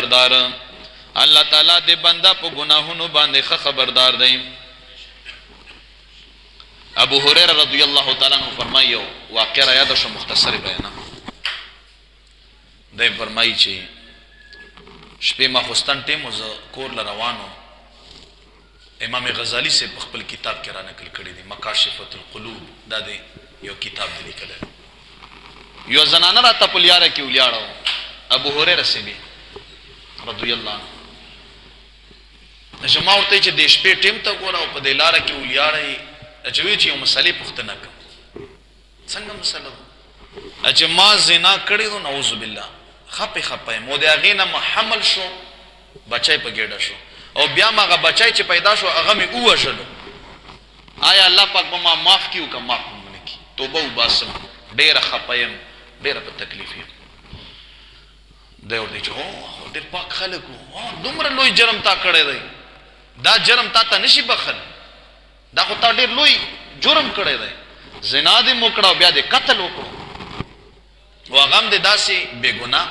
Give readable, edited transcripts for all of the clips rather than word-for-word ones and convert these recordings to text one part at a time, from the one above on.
خبردار الله تعالی دې بنده په ګناهونو باندې خبردار دی. ابو هريره رضی الله تعالی عنہ فرمایي واقعه یاد شو مختصر بیان دی. فرمایي چې شپې ماخوستن ټیم ز کور روانو امام غزالی سے خپل کتاب کې را نقل کړی دی مکاشفۃ القلوب. دا دی یو کتاب دی لیکل یو زنانه را تپلیاره کې ولیاړو ابو هريره سي رضی الله عنه جما ورته چې د شپې ټیم ته ګوره او په دلاره کې ولیاړي چې وی چې یو مسلې پوښتنه کوم څنګه مسله چې ما زنا کړی نو نعوذ بالله خپه مو د اغینه محمل شو بچای په ګډه شو او بیا ماغه بچای چې پیدا شو هغه می اوښلو آیا الله پاک ما معاف کیو که معاف نه کی توبه وباسم ډیر خپایم ډیر په تکلیف یم دی ور دي چې او ډیر پاک خلکو دومره لوی جرم تا کړی دی دا جرم تا ته نشي بخل دا خو تا ډیر لوی جرم کړی دی زنا دې مو کړو بیا دې قتل وکړو واغم دې داسي بے ګناه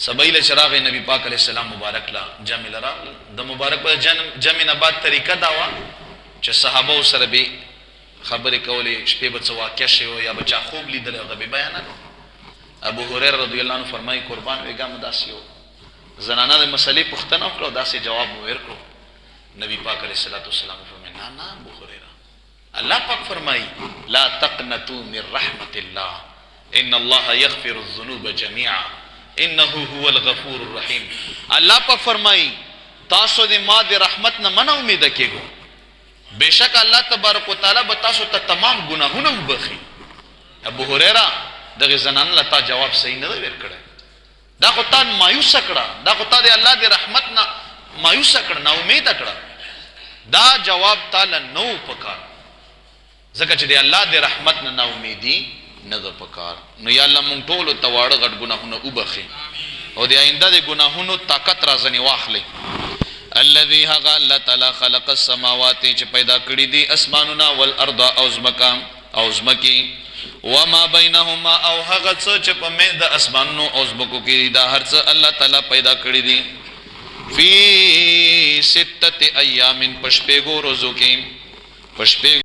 سبیل چراغ نبی پاک علیہ السلام مبارک لا جمع لرا د مبارک په جمع نه بعد طریقه دا وا چې صحابه سره به خبرې کولې شپې به څه واقع شي یا بچا خوب لیدل هغه به بیان. ابو هريره رضی الله عنه فرمایي قربان ویګم داسیو زنانه د مسلې پوښتنه وکړو داسې جواب ورکړو. نبی پاک علیہ الصلوۃ والسلام فرمایي نه ابو هريره الله پاک فرمایي لا تقنطوا من رحمت الله ان الله يغفر الذنوب جميعا انه هو الغفور الرحیم. الله پاک فرمایي تاسو دې ما د رحمت نه منو امید کېګو بشک الله تبارک وتعالى به تاسو ته تمام ګناهونه وبخي. ابو هريره دغه زنان لتا جواب صحیح نه ورکړه دا خو تا مایوس کړه دا خو تا د الله د رحمت نه مایوس کړه نه امید کړه دا جواب تعالی نو پکار ځکه چې د الله د رحمت نه امیدي نه ده پکار. نو یا الله مونږ ټول ته واړه غټ ګناهونه وبخي او د آینده د ګناهونو طاقت راځنی واخلي. الذي هغه الله تعالی خلق السماوات چې پیدا کړی دي اسمانونه والارض او زمکی وما بینهما او هغه څه چې په منځ د اسمانونو او زمکو کې دا هر څه الله تعالی پیدا کړی دي فی 6 ایام پشپېګو روزو کې پشپېګو